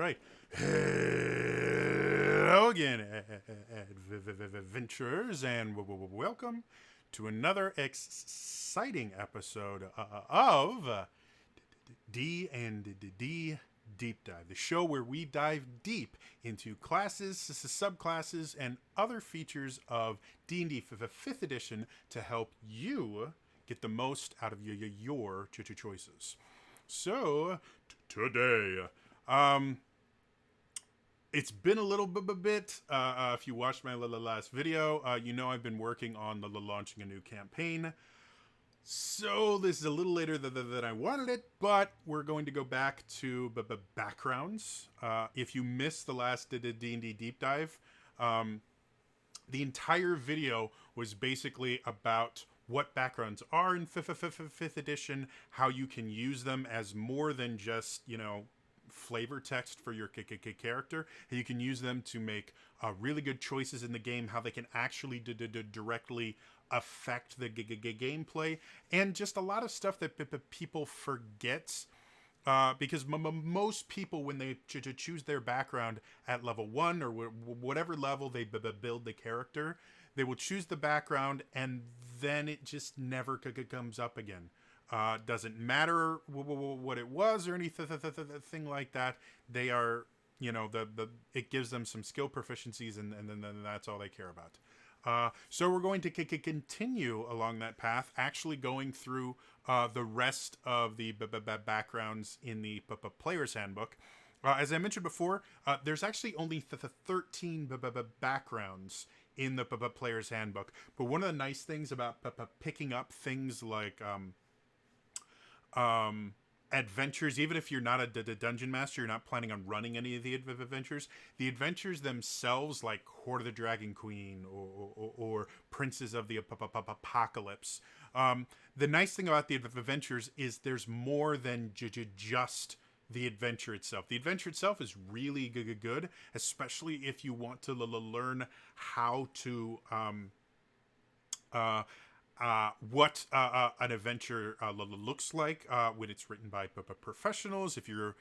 right. Hello again, adventurers, and welcome to another exciting episode of D&D Deep Dive, the show where we dive deep into classes, subclasses, and other features of D&D 5th edition to help you get the most out of your choices. So, today, it's been a little bit. If you watched my last video, you know I've been working on the launching a new campaign. So this is a little later than I wanted it, but we're going to go back to backgrounds. If you missed the last D&D deep dive, the entire video was basically about what backgrounds are in 5th edition, how you can use them as more than just, flavor text for your character. You can use them to make really good choices in the game, how they can actually directly affect the gameplay, and just a lot of stuff that people forget. Because most people, when they choose their background at level 1 or whatever level they build the character, they will choose the background and then it just never comes up again. Doesn't matter what it was or anything like that. They are, it gives them some skill proficiencies and then that's all they care about. So we're going to continue along that path, actually going through the rest of the backgrounds in the Player's Handbook. As I mentioned before, there's actually only 13 backgrounds in the Player's Handbook. But one of the nice things about picking up things like adventures, even if you're not a dungeon master, you're not planning on running any of the adventures themselves, like Hoard of the Dragon Queen or Princes of the Apocalypse, the nice thing about the adventures is there's more than just the adventure itself. The adventure itself is really good, especially if you want to learn how to what an adventure looks like when it's written by professionals. If you're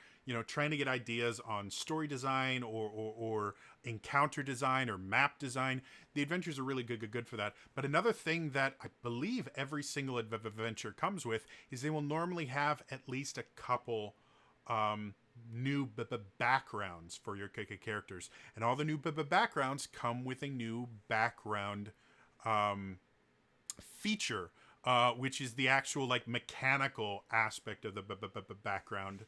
trying to get ideas on story design or encounter design or map design, the adventures are really good for that. But another thing that I believe every single adventure comes with is they will normally have at least a couple new backgrounds for your characters, and all the new backgrounds come with a new background feature, which is the actual mechanical aspect of the background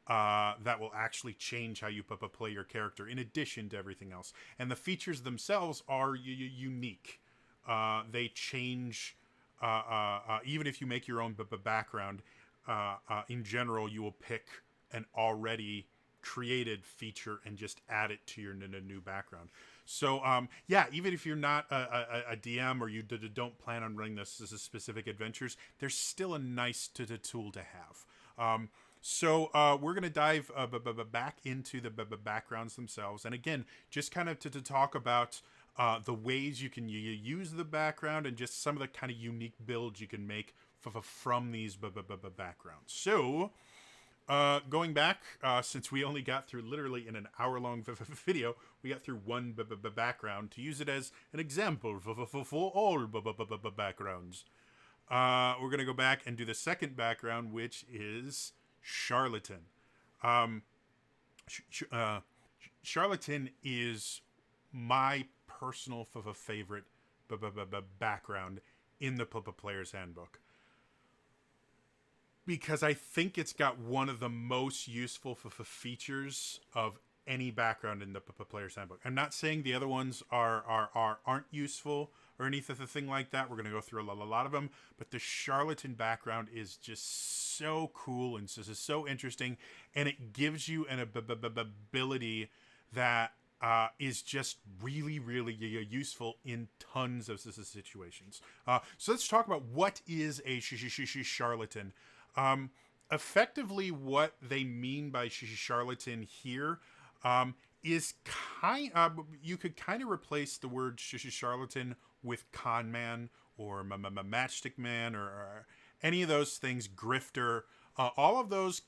that will actually change how you play your character in addition to everything else. And the features themselves are unique. They change even if you make your own background. In general, you will pick an already created feature and just add it to your new background. So even if you're not a DM or you don't plan on running this as a specific adventures, there's still a nice tool to have. So we're going to dive back into the backgrounds themselves, and again, just kind of to talk about the ways you can use the background and just some of the kind of unique builds you can make from these backgrounds. So going back, since we only got through literally in an hour-long video, we got through one background to use it as an example for all backgrounds. We're going to go back and do the second background, which is Charlatan. Charlatan is my personal favorite background in the Player's Handbook, because I think it's got one of the most useful features of any background in the Player's Handbook. I'm not saying the other ones aren't useful or anything like that. We're going to go through a lot of them, but the Charlatan background is just so cool and so interesting, and it gives you an ability that is just really useful in tons of situations. So let's talk about what is a Charlatan. Effectively, what they mean by charlatan here is you could kind of replace the word charlatan with con man or matchstick man or any of those things, grifter. All of those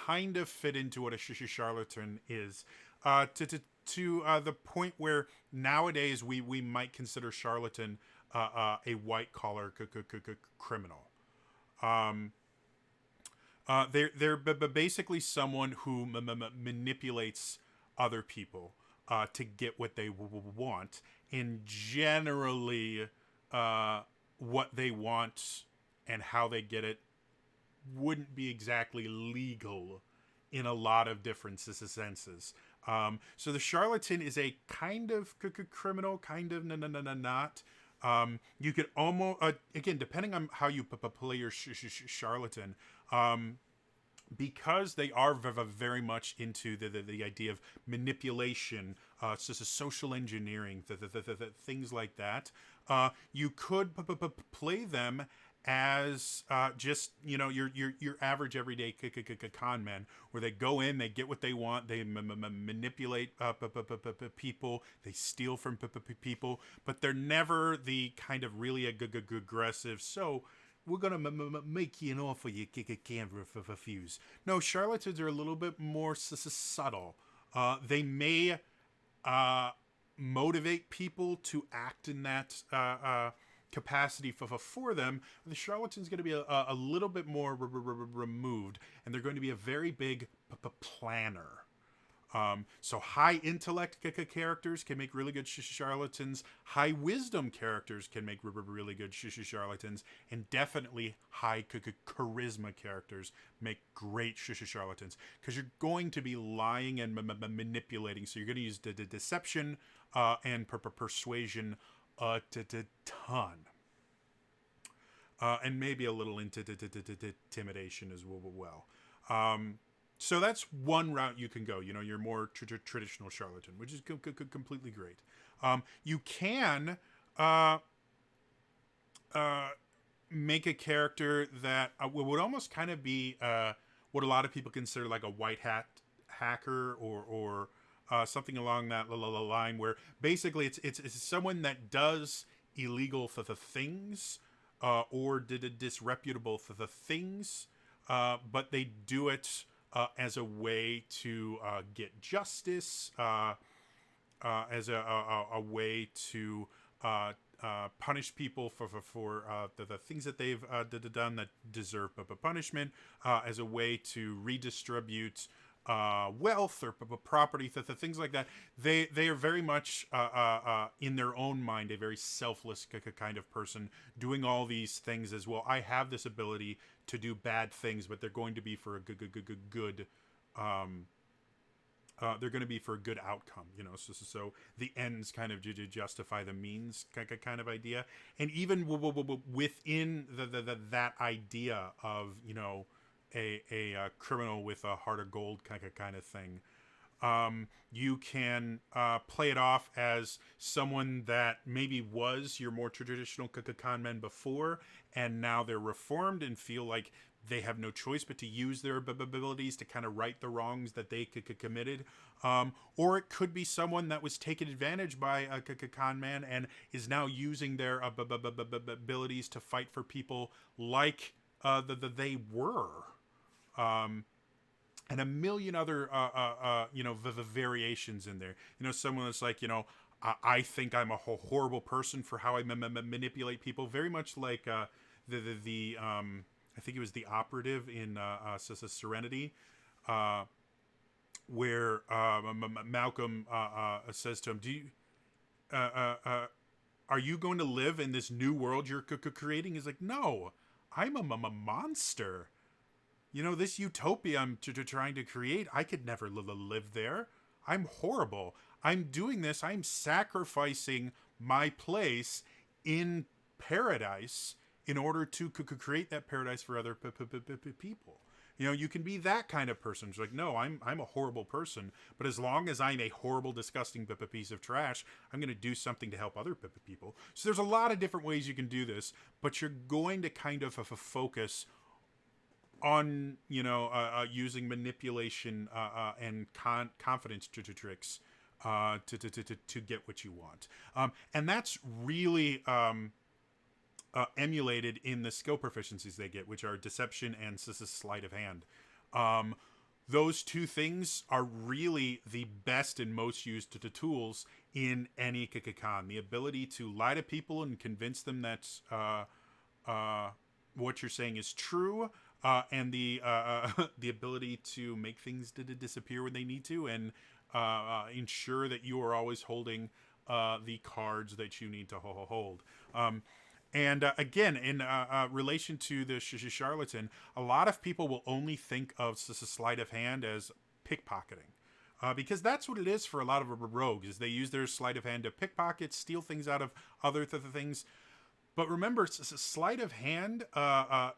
kind of fit into what a charlatan is, to the point where nowadays we might consider charlatan a white collar criminal. Um, they're basically someone who manipulates other people to get what they want, and generally, what they want and how they get it wouldn't be exactly legal in a lot of different senses. So the charlatan is a kind of criminal, kind of not. You could almost, again, depending on how you play your charlatan, because they are very much into the idea of manipulation, so social engineering, things like that. You could play them as just your average everyday con man, where they go in, they get what they want, they manipulate people, they steal from people, but they're never the kind of really aggressive. So we're gonna make you an offer you can't refuse. No, charlatans are a little bit more subtle. They may motivate people to act in that capacity for them. The charlatan's going to be a little bit more removed, and they're going to be a very big planner. So high intellect characters can make really good charlatans. High wisdom characters can make really good charlatans, and definitely high charisma characters make great charlatans, because you're going to be lying and manipulating. So you're going to use the deception and persuasion a ton. And maybe a little intimidation as well. So that's one route you can go. Your more traditional charlatan, which is completely great. You can make a character that would almost kind of be what a lot of people consider like a white hat hacker, or something along that line, where basically it's someone that does illegal things, or did disreputable things, but they do it as a way to get justice, as a way to punish people for the things that they've done that deserve punishment, as a way to redistribute wealth or property, things like that. They are very much in their own mind a very selfless kind of person, doing all these things as well. I have this ability to do bad things, but they're going to be for a good they're going to be for a good outcome, so the ends kind of justify the means kind of idea. And even within that idea of a criminal with a heart of gold kind of thing, you can play it off as someone that maybe was your more traditional con men before, and now they're reformed and feel like they have no choice but to use their abilities to kind of right the wrongs that they committed. Or it could be someone that was taken advantage by a con man and is now using their abilities to fight for people like they were. And a million other, the variations in there. Someone that's like, I think I'm a horrible person for how I manipulate people. Very much like I think it was the operative in Serenity, where Malcolm says to him, are you going to live in this new world you're creating? He's like, no, I'm a monster. This utopia I'm trying to create, I could never live there. I'm horrible. I'm doing this. I'm sacrificing my place in paradise in order to create that paradise for other people. You can be that kind of person. It's like, no, I'm a horrible person, but as long as I'm a horrible, disgusting piece of trash, I'm going to do something to help other people. So there's a lot of different ways you can do this, but you're going to kind of focus on using manipulation and confidence tricks to get what you want, and that's really emulated in the skill proficiencies they get, which are deception and sleight of hand. those two things are really the best and most used tools in any con. The ability to lie to people and convince them that what you're saying is true, and the the ability to make things disappear when they need to, and ensure that you are always holding the cards that you need to hold. And again, in relation to the charlatan, a lot of people will only think of sleight of hand as pickpocketing. Because that's what it is for a lot of rogues, is they use their sleight of hand to pickpocket, steal things out of other things. But remember, sleight of hand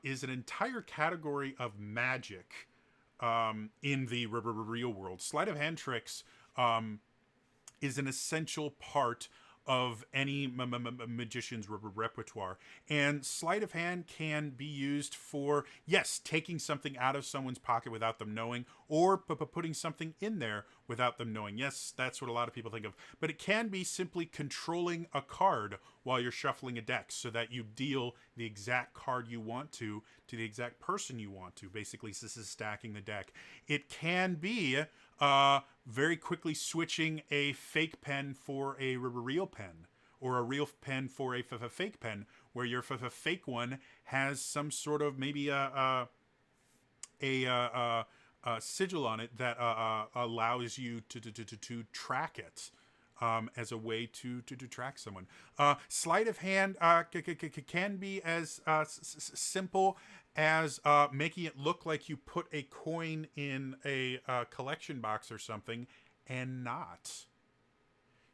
is an entire category of magic in the real world. Sleight of hand tricks is an essential part of any magician's repertoire. And sleight of hand can be used for, yes, taking something out of someone's pocket without them knowing, or putting something in there without them knowing. Yes, that's what a lot of people think of. But it can be simply controlling a card while you're shuffling a deck so that you deal the exact card you want to the exact person you want to. Basically, this is stacking the deck. It can be very quickly switching a fake pen for a real pen, or a real pen for a fake pen, where your fake one has some sort of maybe a sigil on it that allows you to track it. As a way to track someone. Sleight of hand can be as simple as making it look like you put a coin in a collection box or something, and not.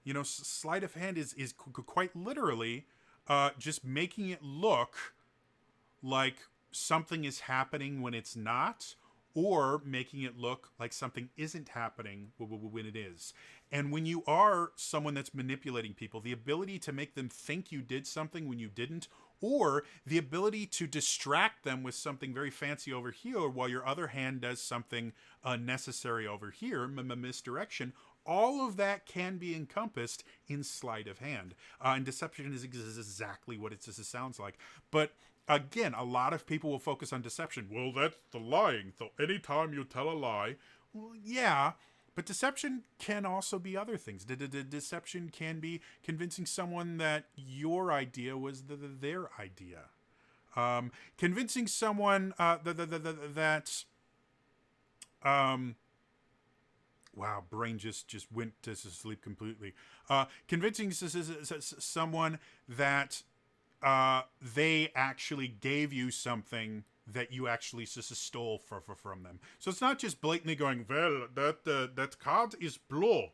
You know, sleight of hand is quite literally just making it look like something is happening when it's not, or making it look like something isn't happening when it is. And when you are someone that's manipulating people, the ability to make them think you did something when you didn't, or the ability to distract them with something very fancy over here while your other hand does something unnecessary over here, misdirection, all of that can be encompassed in sleight of hand. And deception is exactly what it sounds like. But again, a lot of people will focus on deception. Well, that's the lying. So anytime you tell a lie, well, yeah, but deception can also be other things. Deception can be convincing someone that your idea was their idea. Convincing someone that wow, brain just went to sleep completely. Convincing someone that they actually gave you something that you actually stole from them. So it's not just blatantly going, well, that card is blue.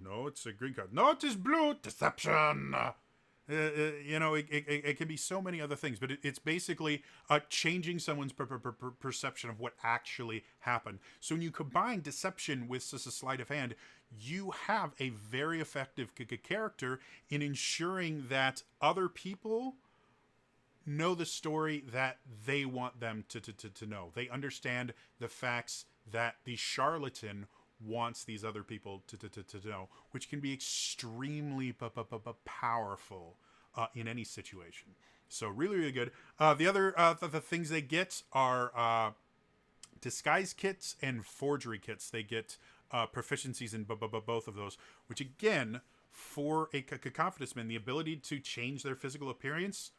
No, it's a green card. No, it is blue. Deception. You know, it can be so many other things, but it's basically changing someone's perception of what actually happened. So when you combine deception with a sleight of hand, you have a very effective character in ensuring that other people know the story that they want them to know. They understand the facts that the charlatan wants these other people to know, which can be extremely powerful in any situation. So really, really good. The other the things they get are disguise kits and forgery kits. They get proficiencies in both of those, which again, for a Cacophonous man, the ability to change their physical appearance,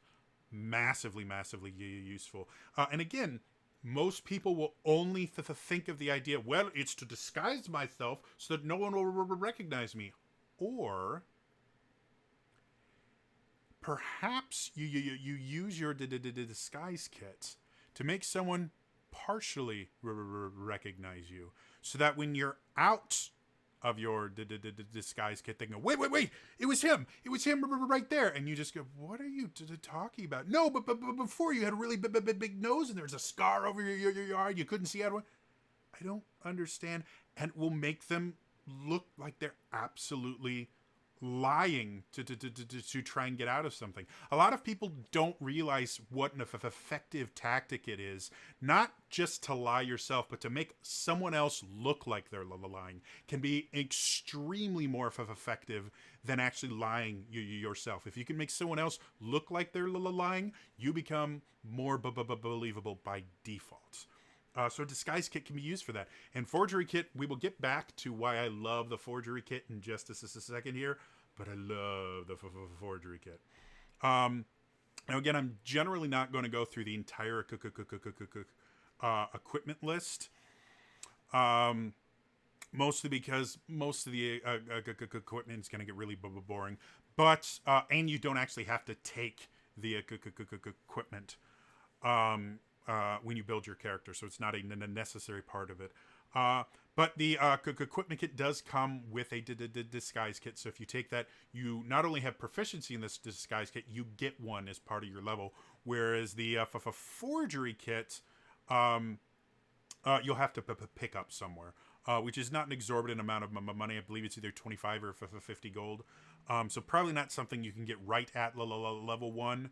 massively useful. And again, most people will only think of the idea, well, it's to disguise myself so that no one will recognize me. Or perhaps you use your disguise kit to make someone partially recognize you, so that when you're out of your disguise kit, they go, wait, it was him right there, and you just go, what are you talking about? No, but before you had a really big nose, and there's a scar over your eye, you couldn't see out of it. I don't understand, and it will make them look like they're absolutely lying to try and get out of something. A lot of people don't realize what an effective tactic it is, not just to lie yourself, but to make someone else look like they're lying, can be extremely more effective than actually lying yourself. If you can make someone else look like they're lying, you become more believable by default. So disguise kit can be used for that. And forgery kit, we will get back to why I love the forgery kit in just a second here, but I love the forgery kit. Now again, I'm generally not going to go through the entire equipment list, mostly because most of the equipment is going to get really boring. But and you don't actually have to take the equipment when you build your character, so it's not a necessary part of it. But the equipment kit does come with a disguise kit, so if you take that, you not only have proficiency in this disguise kit, you get one as part of your level, whereas the forgery kit, you'll have to pick up somewhere, which is not an exorbitant amount of money. I believe it's either 25 or 50 gold, so probably not something you can get right at level 1,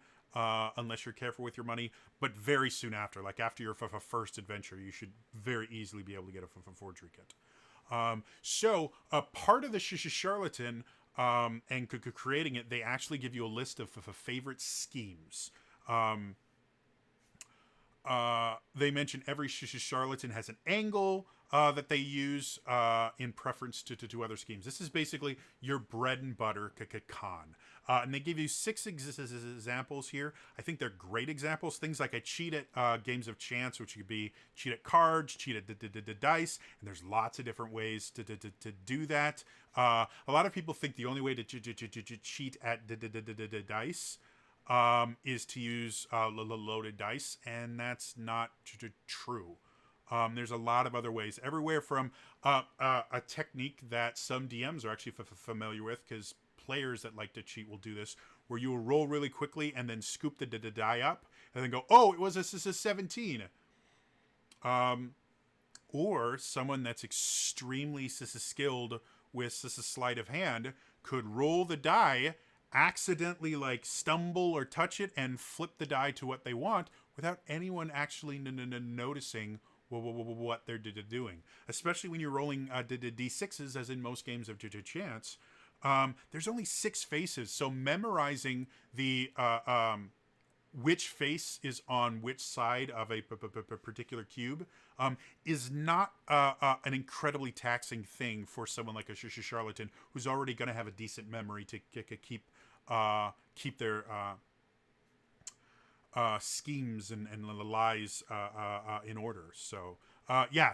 unless you're careful with your money, but very soon after, like after your first adventure, you should very easily be able to get a forgery kit. So part of the charlatan and creating it, they actually give you a list of favorite schemes. They mention every charlatan has an angle that they use in preference to other schemes. This is basically your bread and butter con. And they give you 6 examples here. I think they're great examples. Things like a cheat at games of chance, which could be cheat at cards, cheat at dice, and there's lots of different ways to do that. A lot of people think the only way to cheat at dice is to use loaded dice, and that's not true. There's a lot of other ways, everywhere from a technique that some DMs are actually familiar with, because players that like to cheat will do this, where you will roll really quickly and then scoop the die up and then go, oh, it was a 17. Or someone that's extremely skilled with sleight of hand could roll the die, accidentally like stumble or touch it, and flip the die to what they want without anyone actually noticing what they're doing. Especially when you're rolling d6s, as in most games of chance. There's only 6 faces, so memorizing the which face is on which side of a particular cube is not an incredibly taxing thing for someone like a charlatan who's already going to have a decent memory to keep their schemes and lies in order. So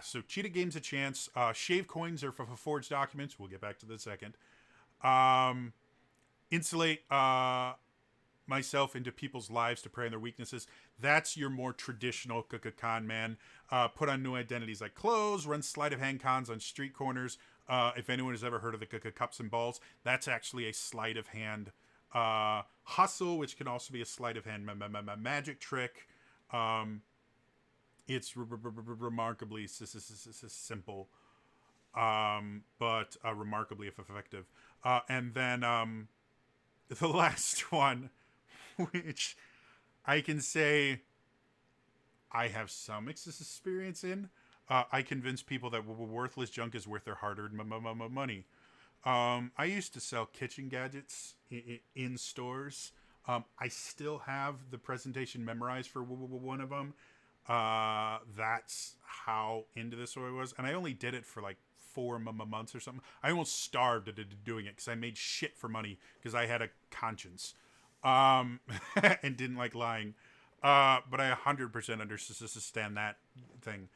so cheated games a chance. Shave coins are for forged documents. We'll get back to that in a second. Insulate myself into people's lives to prey on their weaknesses. That's your more traditional con man. Put on new identities like clothes, run sleight of hand cons on street corners. If anyone has ever heard of the cups and balls, that's actually a sleight of hand hustle, which can also be a sleight of hand magic trick. It's remarkably simple, but remarkably effective. And then the last one, which I can say I have some experience in. I convince people that worthless junk is worth their hard-earned money. I used to sell kitchen gadgets in stores. I still have the presentation memorized for one of them. That's how into this I was. And I only did it for like 4 months or something. I almost starved doing it because I made shit for money because I had a conscience and didn't like lying. But I 100% understand that thing.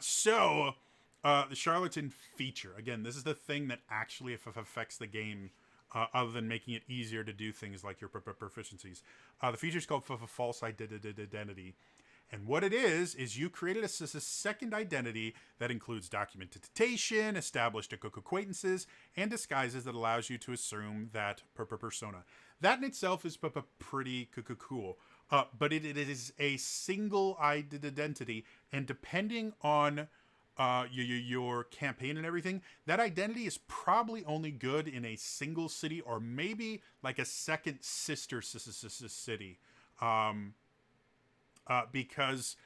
So the charlatan feature, again, this is the thing that actually affects the game, other than making it easier to do things like your proficiencies. The feature is called false identity. And what it is you created a second identity that includes documentation, established acquaintances, and disguises that allows you to assume that persona. That in itself is pretty cool. But it is a single identity, and depending on your campaign and everything, that identity is probably only good in a single city, or maybe like a second sister city. Because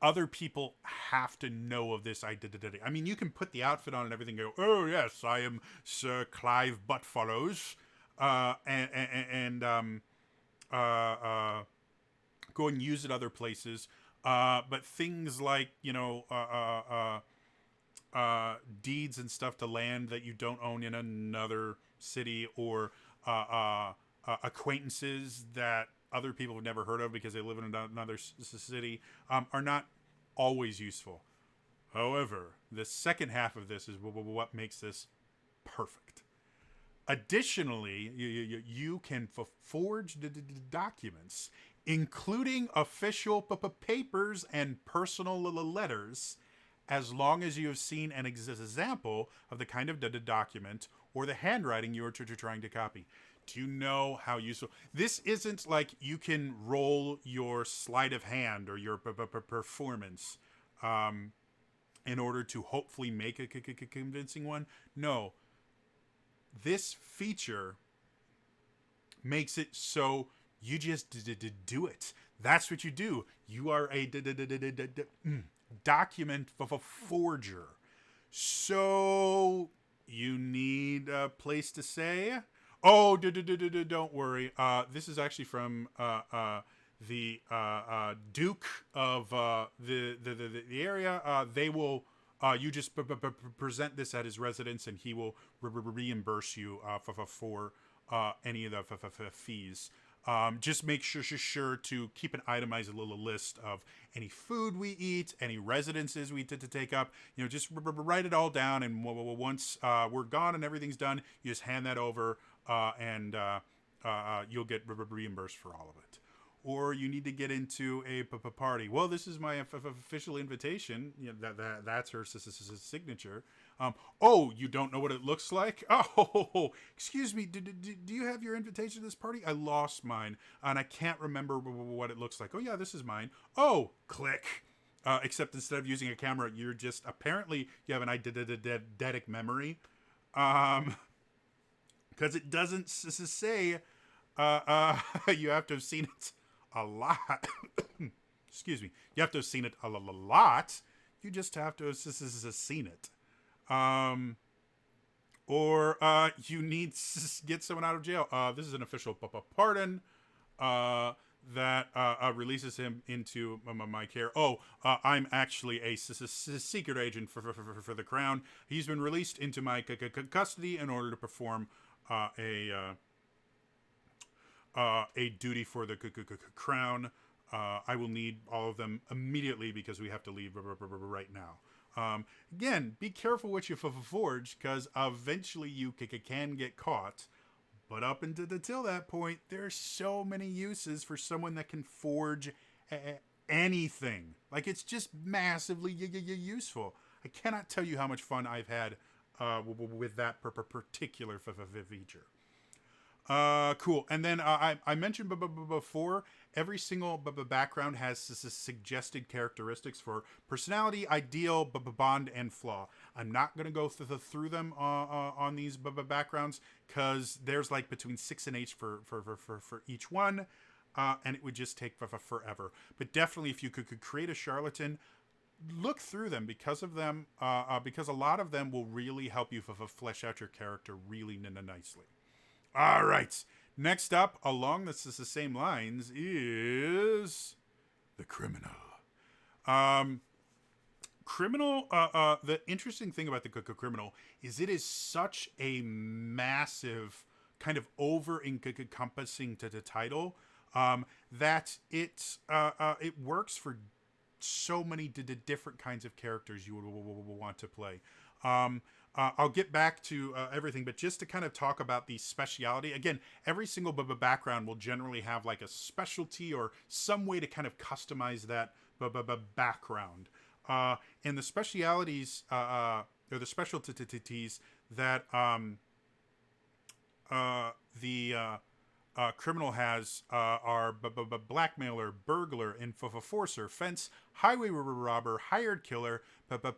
other people have to know of this identity. I mean, you can put the outfit on and everything, go, oh yes, I am Sir Clive Buttfollows, and go and use it other places. But things like, deeds and stuff to land that you don't own in another city, or acquaintances that other people have never heard of because they live in another city, are not always useful. However, the second half of this is what makes this perfect. Additionally, you can forge documents, including official papers and personal letters, as long as you have seen an example of the kind of document or the handwriting you are trying to copy. Do you know how useful? This isn't like you can roll your sleight of hand or your performance in order to hopefully make a convincing one. No, this feature makes it so you just do it. That's what you do. You are a document forger. So you need a place to say. Oh, don't worry. This is actually from the Duke of the area. They will. You just present this at his residence, and he will reimburse you for any of the fees. Just make sure to keep an itemized little list of any food we eat, any residences we to take up. Just write it all down, and once we're gone and everything's done, you just hand that over, and you'll get reimbursed for all of it. Or you need to get into a party. Well, this is my official invitation. That's her signature. Oh, you don't know what it looks like? Oh, excuse me. Do you have your invitation to this party? I lost mine, and I can't remember what it looks like. Oh, yeah, this is mine. Oh, click. Except instead of using a camera, you're just apparently you have an eidetic memory, because it doesn't say you have to have seen it a lot. Excuse me. You have to have seen it a lot. You just have to have seen it. Or you need to get someone out of jail. This is an official pardon that releases him into my care. Oh, I'm actually a secret agent for the crown. He's been released into my custody in order to perform a duty for the crown. I will need all of them immediately because we have to leave right now. Again, be careful what you forge, because eventually you can get caught. But up until that point, there's so many uses for someone that can forge anything. Like, it's just massively useful. I cannot tell you how much fun I've had with that particular feature. Cool. And then I mentioned before, every single background has suggested characteristics for personality, ideal, bond, and flaw. I'm not going to go through them on these backgrounds, because there's like between 6 and 8 for each one, and it would just take forever. But definitely, if you could create a charlatan, look through them, because of them, because a lot of them will really help you flesh out your character really nicely. All right. Next up, along the same lines, is the criminal. Criminal. The interesting thing about the criminal is it is such a massive, kind of over-encompassing to the title, that it works for so many different kinds of characters you would want to play. I'll get back to everything, but just to kind of talk about the speciality. Again, every single background will generally have like a specialty or some way to kind of customize that background. And the specialities, or the specialties that the criminal has are blackmailer, burglar, enforcer, fence, highway robber, hired killer,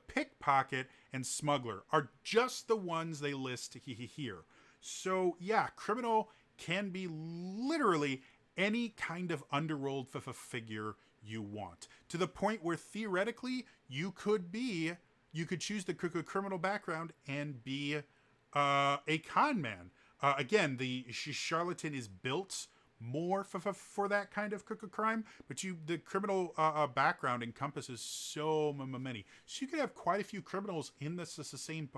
pickpocket, and smuggler are just the ones they list here. So yeah, criminal can be literally any kind of underworld figure you want, to the point where theoretically you could choose the criminal background and be a con man. Again, the charlatan is built more for that kind of crime, but the criminal background encompasses so many. So you could have quite a few criminals in the same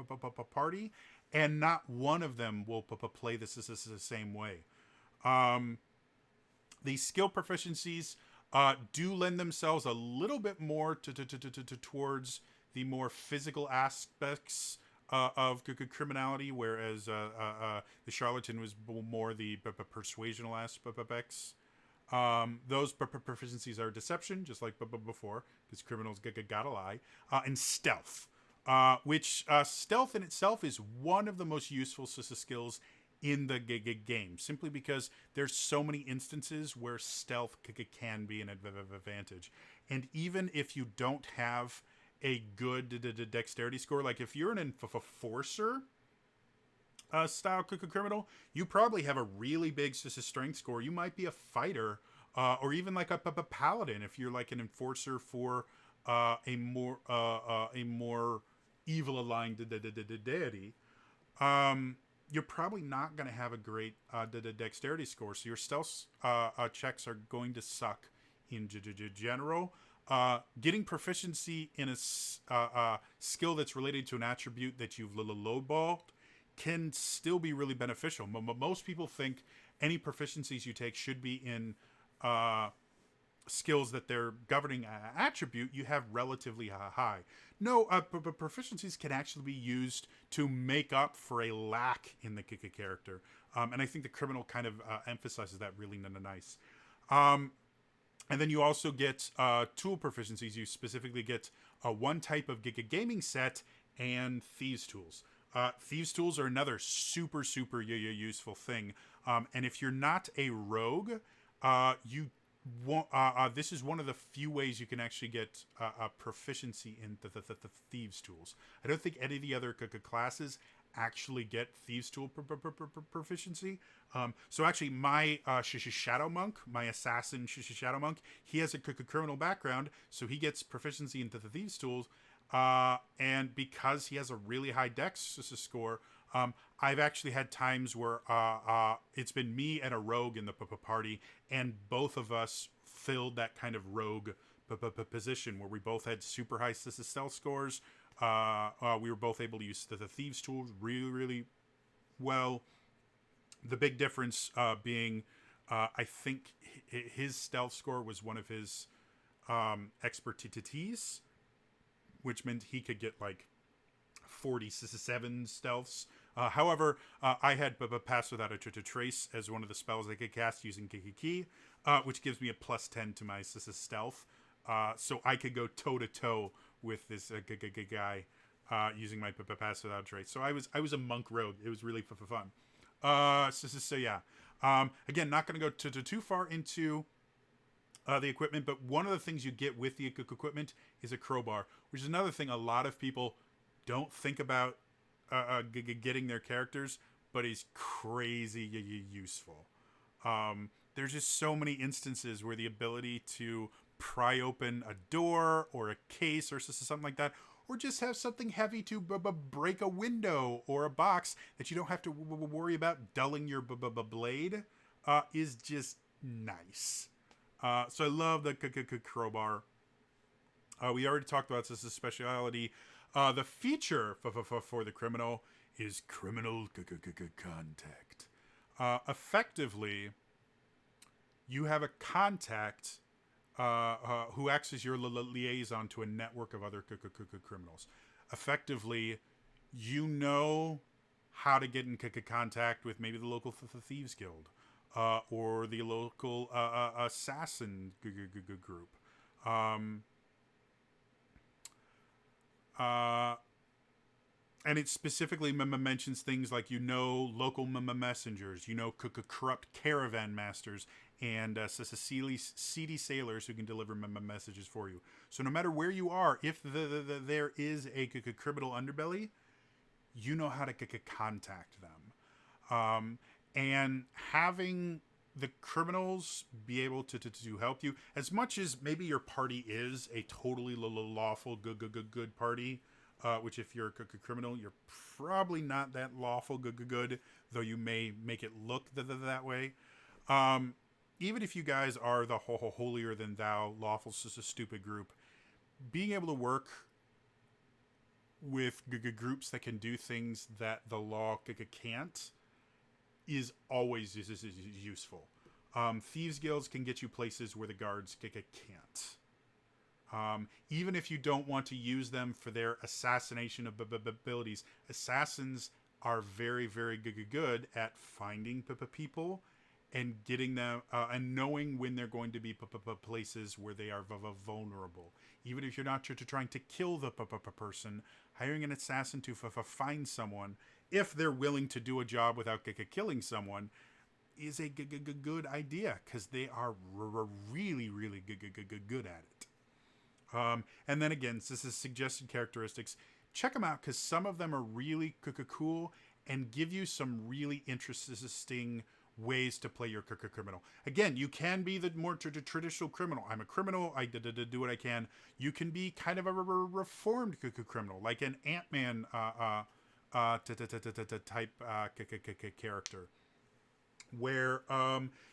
party, and not one of them will play this the same way. These skill proficiencies do lend themselves a little bit more towards the more physical aspects of criminality, whereas the charlatan was more the persuasional aspects. Those proficiencies are deception, just like before, because criminals gotta lie, and stealth, which stealth in itself is one of the most useful skills in the game, simply because there's so many instances where stealth can be an advantage. And even if you don't have a good dexterity score, like if you're an enforcer style criminal, you probably have a really big strength score. You might be a fighter, or even like a paladin if you're like an enforcer for a more evil aligned deity. You're probably not going to have a great dexterity score, so your stealth checks are going to suck in general. Getting proficiency in a skill that's related to an attribute that you've lowballed can still be really beneficial. Most people think any proficiencies you take should be in skills that they're governing attribute you have relatively high. No, proficiencies can actually be used to make up for a lack in the character. And I think the criminal kind of emphasizes that really nice. And then you also get tool proficiencies. You specifically get one type of gaming set and thieves tools. Thieves tools are another super useful thing. And if you're not a rogue, you won't, this is one of the few ways you can actually get a proficiency in the thieves tools. I don't think any of the other classes actually get thieves tool proficiency. So actually my shadow monk, my assassin shadow monk, he has a criminal background, so he gets proficiency into the thieves tools. And because he has a really high dex score, I've actually had times where it's been me and a rogue in the party, and both of us filled that kind of rogue position where we both had super high stealth scores. We were both able to use the thieves tools really well. The big difference being, I think his stealth score was one of his expertise, which meant he could get like 47 stealths. However, I had passed without a trace as one of the spells I could cast using Kiki, which gives me a +10 to my stealth. So I could go toe to toe with this guy using my pass without trace. So I was a monk rogue. It was really fun. So yeah. Again, not going to go too far into the equipment, but one of the things you get with the equipment is a crowbar, which is another thing a lot of people don't think about getting their characters, but is crazy useful. There's just so many instances where the ability to pry open a door or a case or something like that, or just have something heavy to break a window or a box that you don't have to worry about dulling your blade, is just nice. So I love the crowbar. We already talked about this speciality. The feature for the criminal is criminal contact. Effectively, you have a contact who acts as your liaison to a network of other criminals. Effectively, you know how to get in contact with maybe the local thieves guild or the local assassin group. And it specifically mentions things like, local messengers, corrupt caravan masters, and seedy sailors who can deliver messages for you. So no matter where you are, if there is a criminal underbelly, you know how to contact them. And having the criminals be able to help you, as much as maybe your party is a totally lawful good party, which if you're a criminal, you're probably not that lawful good, though you may make it look that way. even if you guys are the holier than thou, lawful stupid group, being able to work with groups that can do things that the law can't is always useful. Thieves guilds can get you places where the guards can't. Even if you don't want to use them for their assassination of abilities, assassins are very, very good at finding people and getting them and knowing when they're going to be places where they are vulnerable. Even if you're not trying to kill the person, hiring an assassin to find someone, if they're willing to do a job without killing someone, is a good idea, because they are really, really good at it. And then again, this is suggested characteristics. Check them out, because some of them are really cool and give you some really interesting ways to play your criminal. Again, you can be the more traditional criminal. I'm a criminal. I do what I can. You can be kind of a reformed criminal, like an Ant-Man type character, where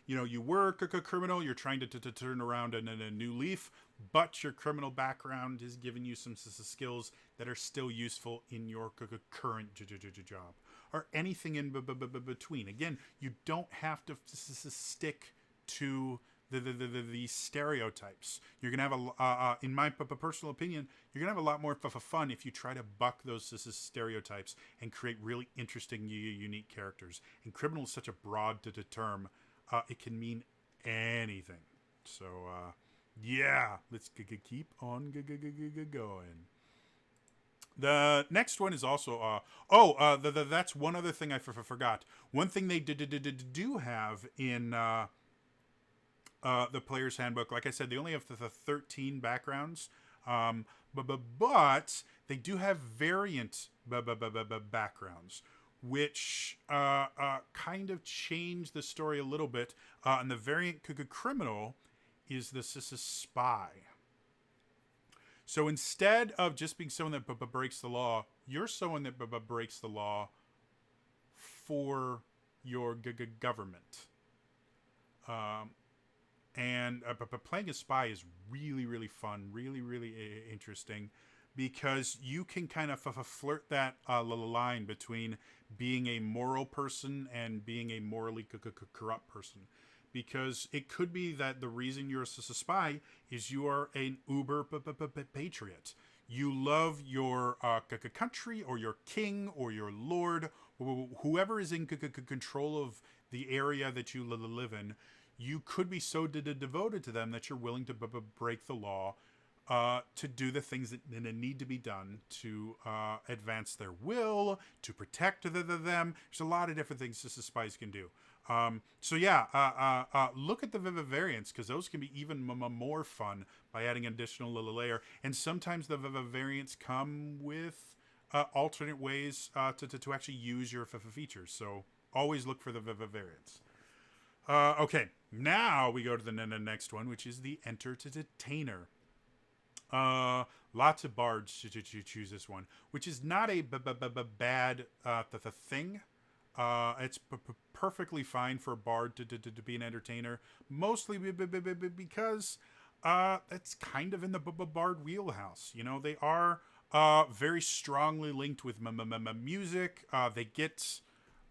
you were a criminal, you're trying to turn around in a new leaf, but your criminal background is giving you some skills that are still useful in your current job, or anything in between. Again, you don't have to stick to the stereotypes. You're gonna have in my personal opinion, you're gonna have a lot more fun if you try to buck those stereotypes and create really interesting, unique characters. And criminal is such a broad term; it can mean anything. So yeah, let's keep on going. The next one is also that's one other thing I forgot. One thing they do have in the player's handbook, like I said, they only have the 13 backgrounds, but they do have variant backgrounds, which kind of change the story a little bit. And the variant criminal is this is a spy. So instead of just being someone that breaks the law, you're someone that breaks the law for your government. And playing a spy is really, really fun, really, really interesting, because you can kind of flirt that line between being a moral person and being a morally corrupt person. Because it could be that the reason you're a spy is you are an uber patriot. You love your country, or your king, or your lord, whoever is in control of the area that you live in. You could be so devoted to them that you're willing to break the law to do the things that need to be done to advance their will, to protect them. There's a lot of different things that spies can do. So yeah, look at the variants, because those can be even more fun by adding an additional little layer. And sometimes the variants come with alternate ways to actually use your features. So always look for the variants. Okay, now we go to the next one, which is the entertainer. Lots of bards to choose this one, which is not a bad thing. It's perfectly fine for a bard to be an entertainer, mostly because it's kind of in the bard wheelhouse. They are very strongly linked with music. They get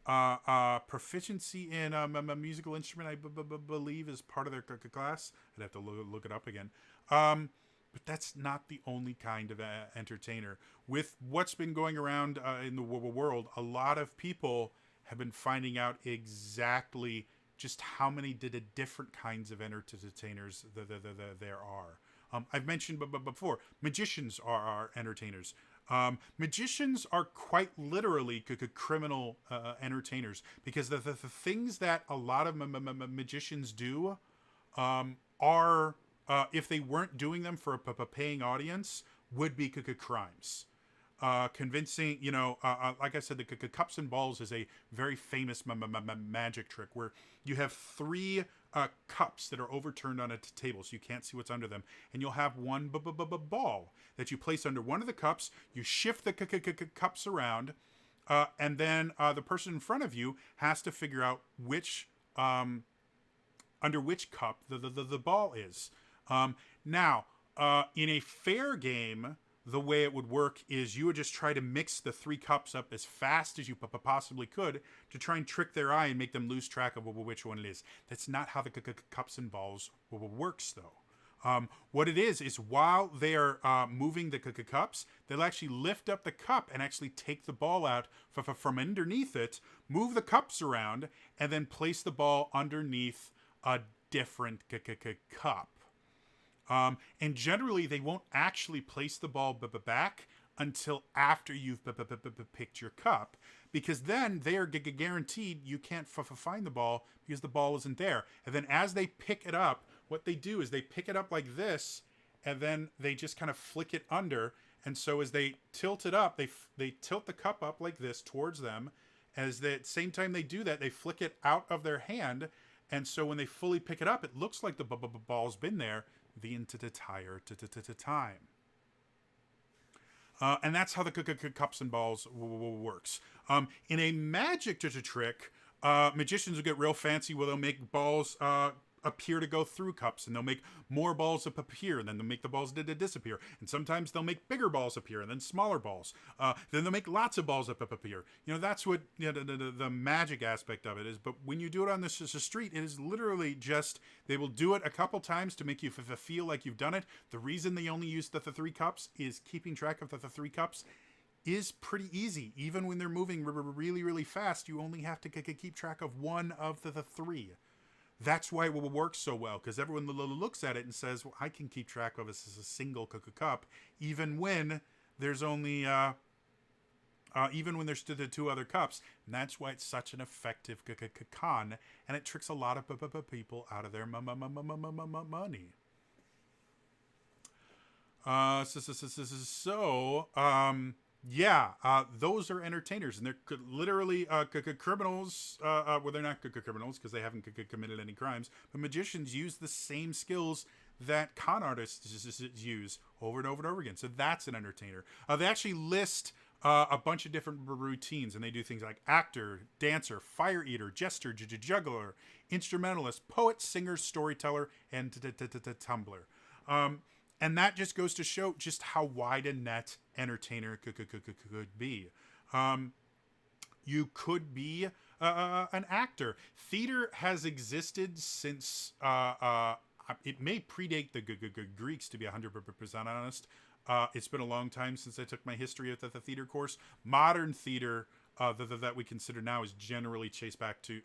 proficiency in a musical instrument, I believe, is part of their class. I'd have to look it up again. But that's not the only kind of entertainer. With what's been going around in the world, a lot of people have been finding out exactly just how many different kinds of entertainers there are. I've mentioned before, magicians are entertainers. Magicians are quite literally criminal entertainers, because the things that a lot of magicians do are, if they weren't doing them for a paying audience, would be crimes. Convincing, like I said, the cups and balls is a very famous magic trick where you have three cups that are overturned on a table, so you can't see what's under them, and you'll have one ball that you place under one of the cups. You shift the cups around, and then the person in front of you has to figure out which under which cup the ball is. Now, in a fair game, the way it would work is you would just try to mix the 3 cups up as fast as you possibly could to try and trick their eye and make them lose track of which one it is. That's not how the cups and balls works, though. What it is while they are moving the cups, they'll actually lift up the cup and actually take the ball out from underneath it, move the cups around, and then place the ball underneath a different cup. And generally, they won't actually place the ball back until after you've picked your cup, because then they are guaranteed you can't find the ball because the ball isn't there. And then as they pick it up, what they do is they pick it up like this, and then they just kind of flick it under. And so as they tilt it up, they tilt the cup up like this towards them. As the same time they do that, they flick it out of their hand. And so when they fully pick it up, it looks like the ball's been there the entire time. And that's how the cups and balls works. In a magic trick, magicians will get real fancy where they'll make balls appear to go through cups, and they'll make more balls appear, and then they'll make the balls disappear. And sometimes they'll make bigger balls appear, and then smaller balls. Then they'll make lots of balls appear. That's what the magic aspect of it is. But when you do it on the street, it is literally just, they will do it a couple times to make you feel like you've done it. The reason they only use the 3 cups is keeping track of the 3 cups is pretty easy. Even when they're moving really, really fast, you only have to keep track of one of the 3. That's why it will work so well, because everyone looks at it and says, well, I can keep track of this as a single cup, even when there's only, even when there's the 2 other cups. And that's why it's such an effective con, and it tricks a lot of people out of their money. Those are entertainers, and they're literally criminals. Well, they're not criminals because they haven't committed any crimes, but magicians use the same skills that con artists use over and over and over again. So that's an entertainer. They actually list a bunch of different routines, and they do things like actor, dancer, fire eater, jester, juggler, instrumentalist, poet, singer, storyteller, and tumbler. And that just goes to show just how wide a net entertainer could be. You could be an actor. Theater has existed since, it may predate the Greeks, to be 100% honest. It's been a long time since I took my history of the theater course. Modern theater that we consider now is generally traced back to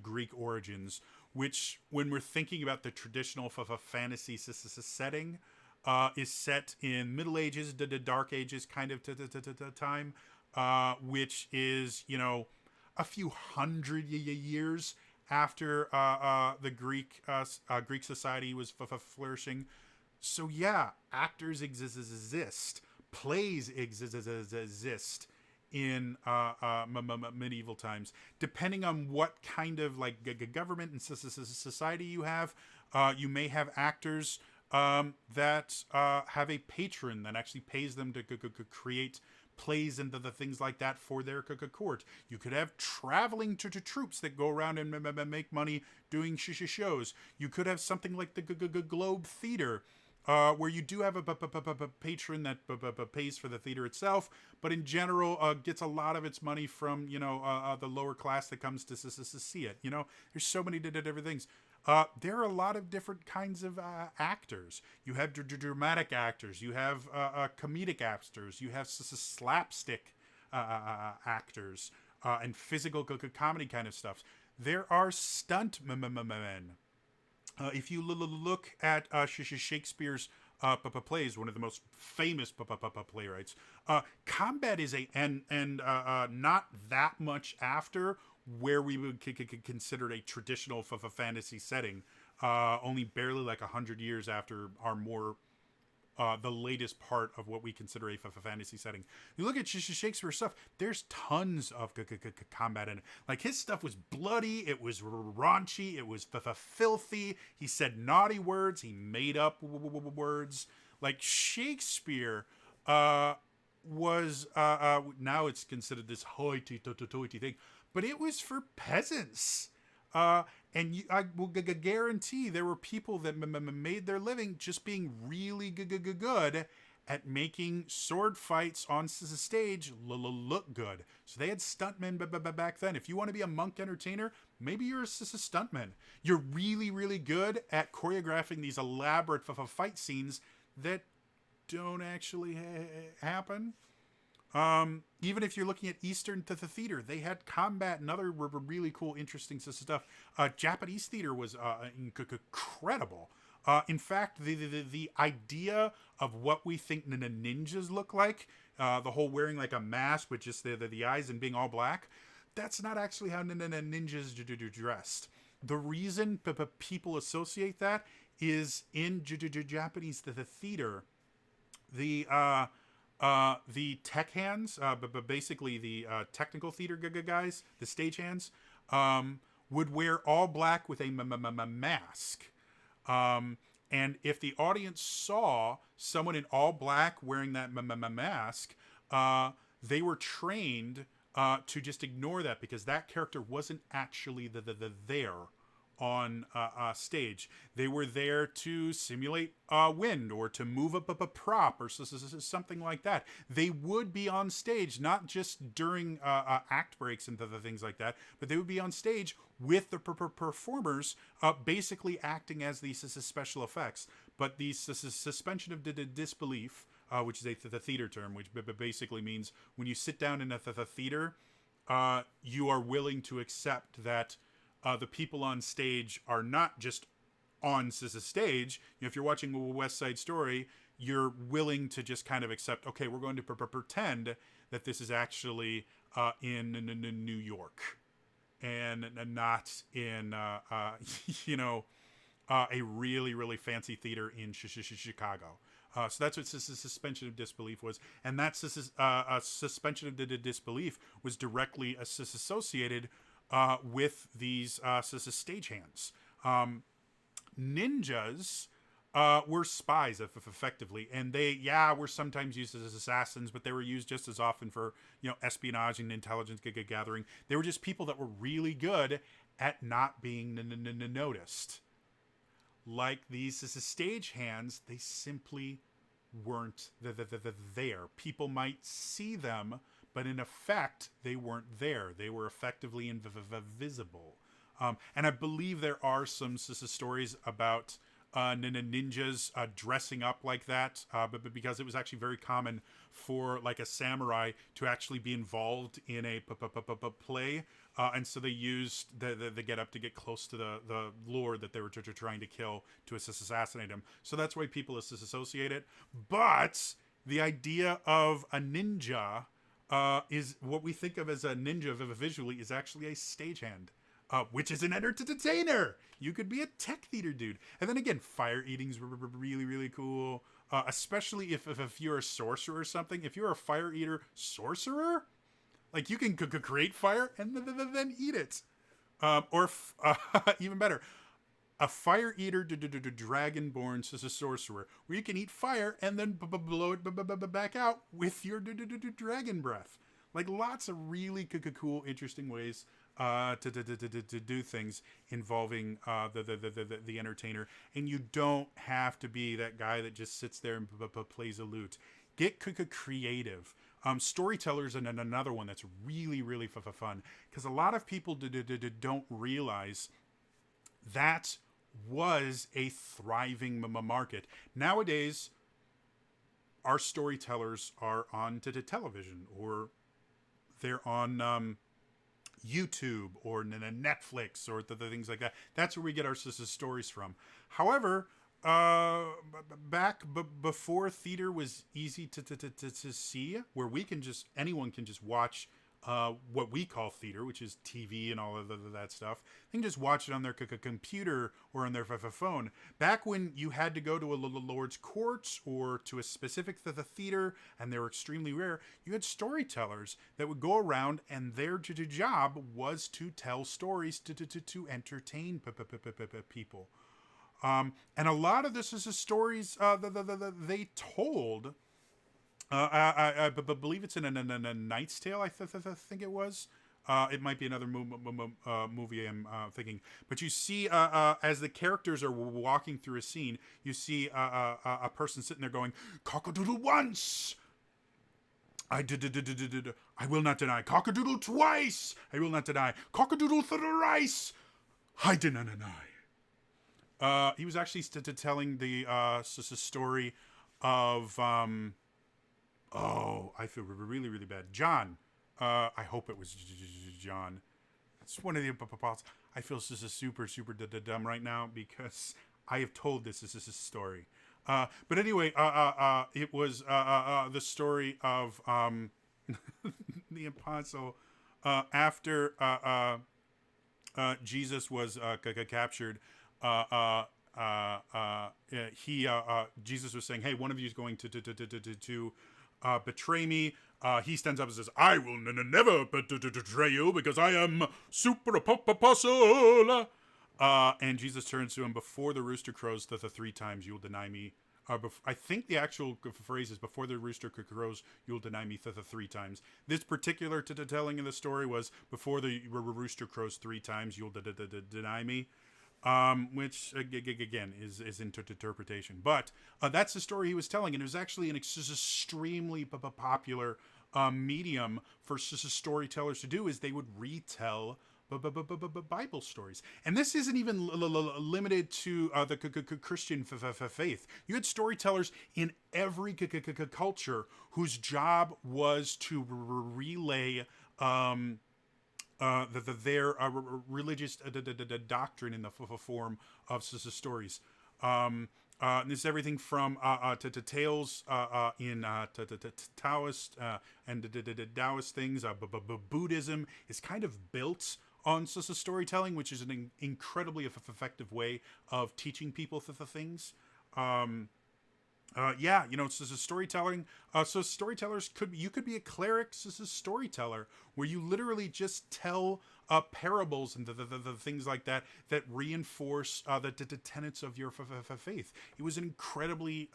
Greek origins, which, when we're thinking about the traditional fantasy setting, is set in Middle Ages, the Dark Ages kind of time, which is, a few hundred years after the Greek society was flourishing. So yeah, actors exist, plays exist in medieval times. Depending on what kind of government and society you have, you may have actors that have a patron that actually pays them to create plays and the things like that for their court. You could have traveling troops that go around and make money doing shows. You could have something like the Globe Theater, where you do have a patron that pays for the theater itself, but in general gets a lot of its money from the lower class that comes to see it. There's so many different things. There are a lot of different kinds of actors. You have dramatic actors. You have comedic actors. You have slapstick actors and physical comedy kind of stuff. There are stunt men. If you look at Shakespeare's plays, one of the most famous playwrights, combat is not that much after where we would consider a traditional fantasy setting, only barely 100 years after our more the latest part of what we consider a fantasy setting. You look at Shakespeare's stuff, there's tons of combat in it. His stuff was bloody, it was raunchy, it was filthy, he said naughty words, he made up words. Shakespeare was, now it's considered this hoity-toity thing, but it was for peasants. And I will guarantee there were people that made their living just being really good at making sword fights on stage look good. So they had stuntmen back then. If you want to be a monk entertainer, maybe you're a stuntman. You're really good at choreographing these elaborate fight scenes that don't actually happen. Even if you're looking at Eastern theater, they had combat and other really cool, interesting stuff. Japanese theater was incredible. In fact, the idea of what we think ninjas look like, the whole wearing like a mask with just the eyes and being all black, that's not actually how ninjas dressed. The reason people associate that is in Japanese theater, the tech hands, but basically the technical theater guys, the stage hands, would wear all black with a mask. And if the audience saw someone in all black wearing that mask, they were trained to just ignore that because that character wasn't actually there on stage. They were there to simulate wind or to move up a prop or something like that. They would be on stage, not just during act breaks and things like that, but they would be on stage with the performers basically acting as these special effects. But the suspension of disbelief, which is the theater term, which basically means when you sit down in a theater, you are willing to accept that the people on stage are not just on stage. You know, if you're watching West Side Story, you're willing to just kind of accept, okay, we're going to pretend that this is actually in New York and not in, a really fancy theater in Chicago. So that's what suspension of disbelief was. And that suspension of disbelief was directly associated with these stagehands. Ninjas were spies, effectively, and they, were sometimes used as assassins, but they were used just as often for, espionage and intelligence gathering. They were just people that were really good at not being noticed. Like these stagehands, they simply weren't there. People might see them, but in effect, they weren't there. They were effectively invisible. And I believe there are some stories about ninjas dressing up like that, but because it was actually very common for like a samurai to actually be involved in a play, and so they used the get up to get close to the lord that they were trying to kill to assassinate him. So that's why people associate it. But the idea of a ninja is what we think of as a ninja visually is actually a stagehand. Which is an entertainer. You could be a tech theater dude. And then again, fire eating's really cool. Especially if you're a sorcerer or something. If you're a fire eater sorcerer, like you can create fire and then eat it. Or even better, a fire eater dragonborn sorcerer, where you can eat fire and then blow it back out with your dragon breath. Like lots of really cool, interesting ways to do things involving the entertainer, and you don't have to be that guy that just sits there and plays a lute. Get creative. Storytellers and another one that's really fun, because a lot of people don't realize that was a thriving market. Nowadays, our storytellers are on television, or they're on YouTube or Netflix or the things like that. That's where we get our stories from. However, back before theater was easy to see, where anyone can just watch what we call theater, which is TV and all of that stuff. They can just watch it on their computer or on their phone. Back when you had to go to a lord's court or to a specific theater, and they were extremely rare, you had storytellers that would go around, and their job was to tell stories to entertain people. And a lot of this is the stories that they told. I believe it's in a Knight's Tale, I think it was. It might be another movie I'm thinking. But you see, as the characters are walking through a scene, you see a person sitting there going, "Cockadoodle once, I will not deny. Cockadoodle twice, I will not deny. Cockadoodle thrice, I did not deny." He was actually telling the story of oh, I feel really really bad. John. I hope it was John. It's one of the apostles. I feel super super dumb right now because I have told this as a story. But anyway, it was the story of the apostle after Jesus was captured. Jesus was saying, "Hey, one of you is going to betray me." He stands up and says, "I will never betray you because I am super apostle." And Jesus turns to him, "Before the rooster crows the three times, you will deny me." I think the actual phrase is, "Before the rooster crows, you'll deny me three times." This particular telling of the story was, "Before the rooster crows three times, you'll deny me." Which again is interpretation, but that's the story he was telling, and it was actually an extremely popular medium for storytellers to do. Is they would retell Bible stories, and this isn't even limited to the Christian faith. You had storytellers in every culture whose job was to relay their religious doctrine in the form of stories. This is everything from to tales in Taoist and Taoist things. Buddhism is kind of built on storytelling, which is an incredibly effective way of teaching people things. Yeah, it's a storytelling. So storytellers you could be a cleric, as a storyteller, where you literally just tell parables and the things like that reinforce the tenets of your faith. It was an incredibly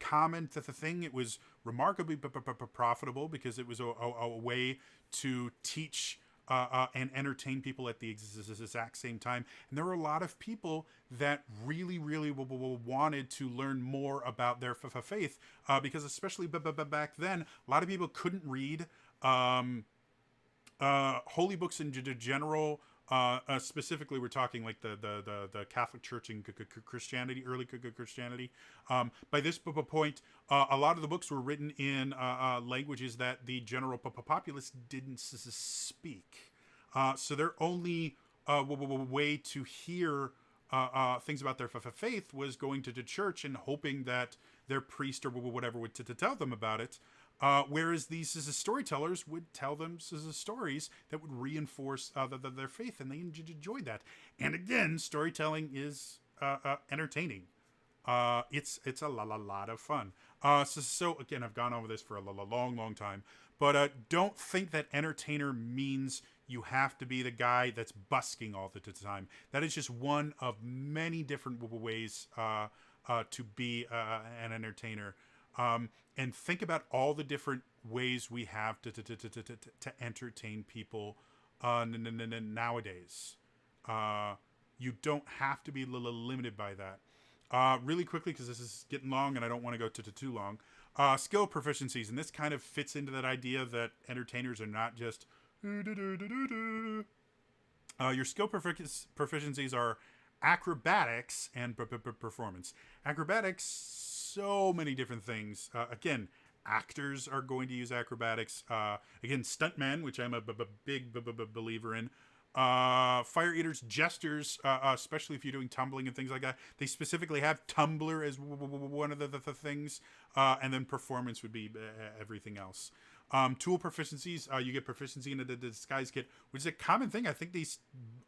common thing. It was remarkably profitable because it was a way to teach and entertain people at the exact same time. And there were a lot of people that really, really wanted to learn more about their faith because, especially back then, a lot of people couldn't read holy books in general. Specifically, we're talking like the Catholic Church and Christianity, early Christianity. By this point, a lot of the books were written in languages that the general populace didn't speak. So their only way to hear things about their faith was going to the church and hoping that their priest or whatever would tell them about it. Whereas these storytellers would tell them stories that would reinforce their faith, and they enjoyed that. And again, storytelling is entertaining. It's a lot of fun. So again, I've gone over this for a long time, but don't think that entertainer means you have to be the guy that's busking all the time. That is just one of many different ways to be an entertainer. And think about all the different ways we have to entertain people nowadays. You don't have to be limited by that. Really quickly, because this is getting long and I don't want to go too long. Skill proficiencies, and this kind of fits into that idea that entertainers are not just your skill proficiencies are acrobatics and performance. Acrobatics, so many different things. Again, actors are going to use acrobatics. Again, stuntmen, which I'm a big believer in. Fire eaters, jesters, especially if you're doing tumbling and things like that. They specifically have tumbler as one of the things. And then performance would be everything else. Tool proficiencies, you get proficiency in the disguise kit, which is a common thing. I think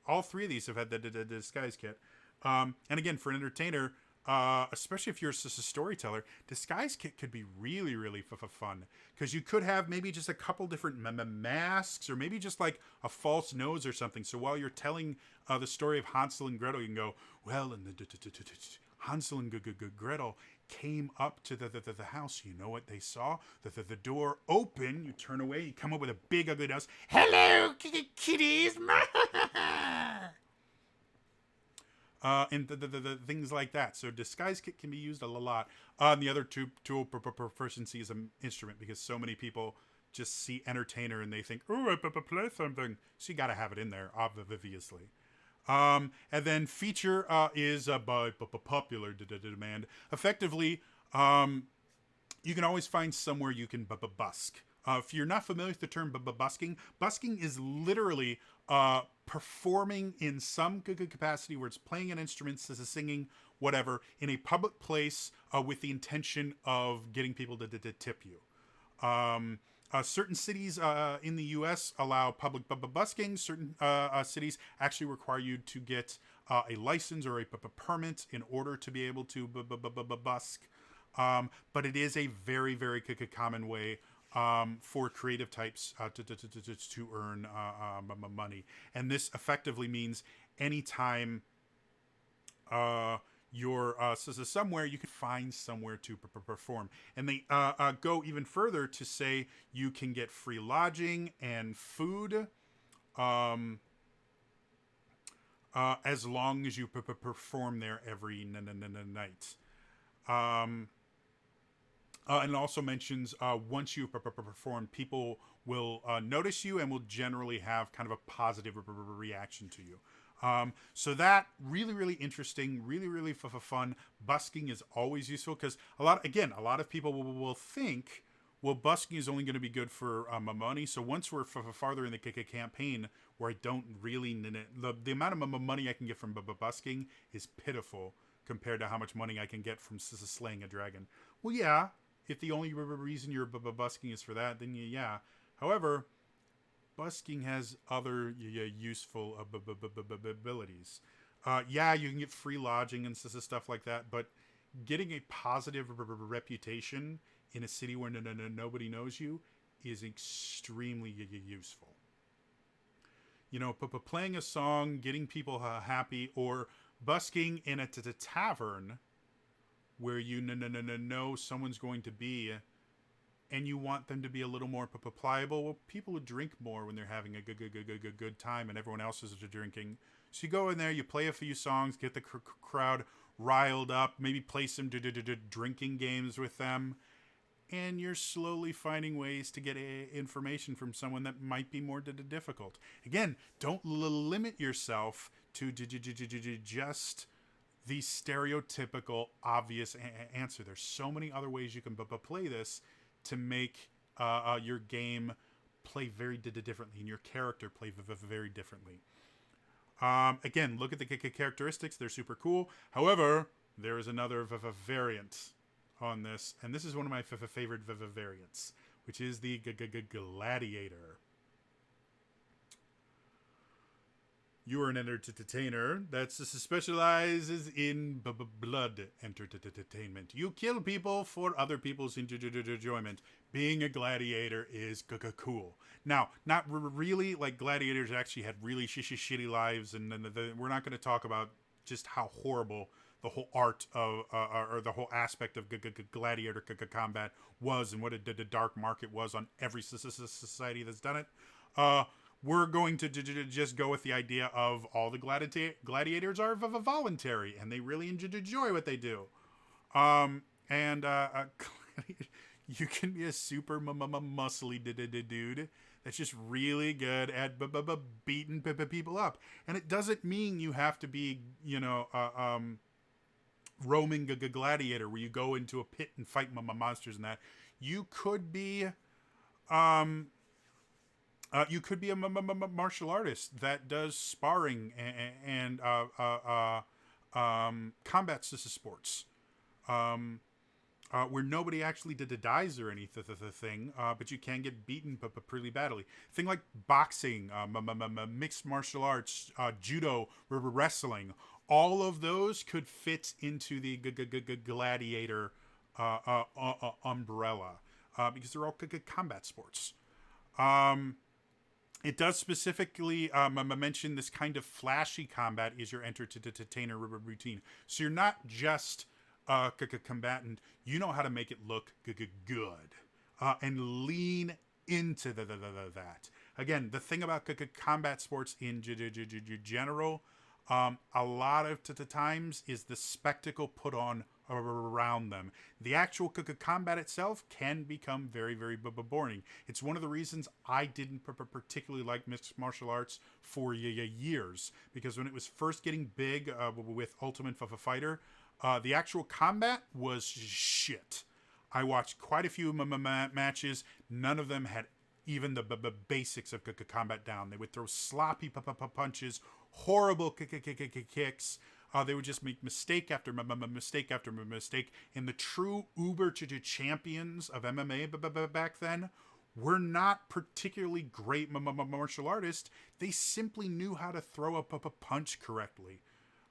all three of these have had the disguise kit. And again, for an entertainer, especially if you're a storyteller, disguise kit could be really, really fun. Because you could have maybe just a couple different masks, or maybe just like a false nose or something. So while you're telling the story of Hansel and Gretel, you can go, well, and Hansel and Gretel came up to the house. You know what they saw? The door open. You turn away. You come up with a big ugly nose. Hello, kitties. And the things like that. So disguise kit can be used a lot. And the other tool proficiency is an instrument, because so many people just see entertainer and they think, oh, I play something. So you got to have it in there, obviously. And then feature is by popular demand. Effectively, you can always find somewhere you can busk. If you're not familiar with the term busking, busking is literally performing in some capacity where it's playing an instrument, singing, whatever, in a public place with the intention of getting people to tip you. Certain cities in the U.S. allow public busking. Certain cities actually require you to get a license or a permit in order to be able to busk. But it is a very, very common way for creative types to earn money. And this effectively means anytime you're somewhere, you can find somewhere to perform. And they go even further to say you can get free lodging and food as long as you perform there every night. And it also mentions once you perform, people will notice you and will generally have kind of a positive reaction to you. So that really interesting, really fun. Busking is always useful because a lot of people will think, well, busking is only going to be good for money. So once we're farther in the campaign, where I don't really the amount of money I can get from busking is pitiful compared to how much money I can get from slaying a dragon. Well, yeah. If the only reason you're busking is for that, then yeah. However, busking has other useful abilities. Yeah, you can get free lodging and stuff like that, but getting a positive reputation in a city where nobody knows you is extremely useful. You know, playing a song, getting people happy, or busking in a tavern where you know someone's going to be, and you want them to be a little more pliable. Well, people would drink more when they're having a good time, and everyone else is drinking. So you go in there, you play a few songs, get the crowd riled up, maybe play some drinking games with them, and you're slowly finding ways to get information from someone that might be more difficult. Again, don't limit yourself to just the stereotypical obvious answer. There's so many other ways you can play this to make your game play very differently and your character play very differently. Again, look at the characteristics. They're super cool. However, there is another variant on this, and this is one of my favorite variants, which is the Gladiator. You are an entertainer that specializes in blood entertainment. You kill people for other people's enjoyment. Being a gladiator is cool. Now, not really, like gladiators actually had really shitty lives, and we're not going to talk about just how horrible the whole art of or the whole aspect of gladiator combat was, and what a dark market was on every society that's done it. We're going to just go with the idea of all the gladiators are voluntary, and they really enjoy what they do. You can be a super muscly dude that's just really good at beating people up. And it doesn't mean you have to be, roaming gladiator where you go into a pit and fight monsters and that. You could be... you could be a martial artist that does sparring and combat sports, where nobody actually dies or anything, but you can get beaten pretty badly. Thing like boxing, mixed martial arts, judo, wrestling, all of those could fit into the gladiator umbrella because they're all combat sports. It does specifically mention this kind of flashy combat is your entertainer routine. So you're not just combatant, you know how to make it look good, and lean into that. Again, the thing about combat sports in general, a lot of the times is the spectacle put on around them. The actual combat itself can become very, very boring. It's one of the reasons I didn't particularly like mixed martial arts for years, because when it was first getting big with Ultimate Fighter, the actual combat was shit. I watched quite a few matches. None of them had even the basics of combat down. They would throw sloppy punches, horrible kicks. They would just make mistake after mistake after mistake. And the true uber champions of MMA back then were not particularly great martial artists. They simply knew how to throw a punch correctly.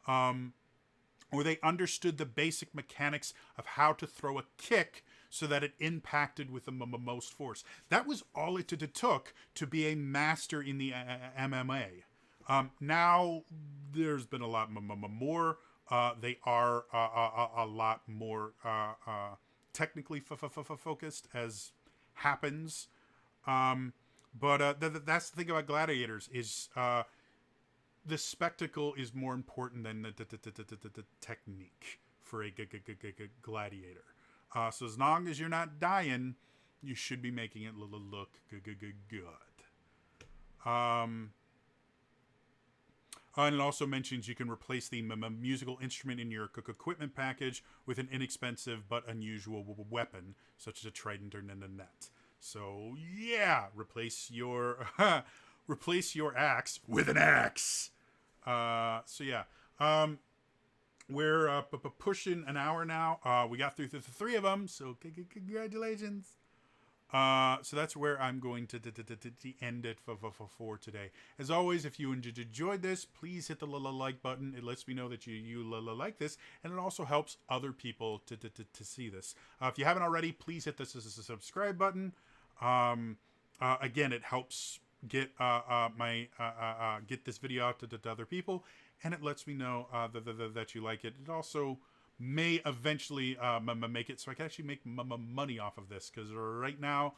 Or they understood the basic mechanics of how to throw a kick so that it impacted with the most force. That was all it took to be a master in the MMA. Now, there's been a lot more. They are a lot more technically focused, as happens. But that's the thing about gladiators is the spectacle is more important than the technique for a gladiator. So as long as you're not dying, you should be making it look good. And it also mentions you can replace the musical instrument in your equipment package with an inexpensive but unusual weapon, such as a trident or net. So yeah, replace your axe with an axe. So yeah, we're pushing an hour now. We got through the three of them, so congratulations. So that's where I'm going to end it for today. As always, if you enjoyed this, please hit the like button. It lets me know that you like this, and it also helps other people to see this. If you haven't already, please hit the subscribe button. Again, it helps get get this video out to other people, and it lets me know that you like it. It also may eventually make it so I can actually make money off of this, because right now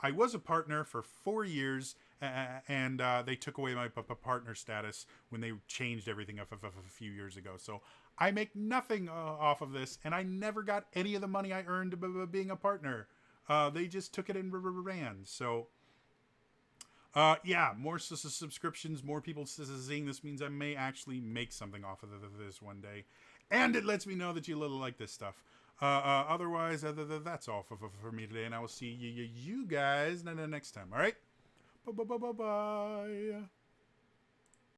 I was a partner for 4 years, and they took away my partner status when they changed everything a few years ago. So I make nothing off of this, and I never got any of the money I earned being a partner. They just took it and ran. So yeah, more subscriptions, more people seeing this means I may actually make something off of this one day. And it lets me know that you like this stuff. Otherwise, that's all for me today. And I will see you guys next time. All right? Bye-bye.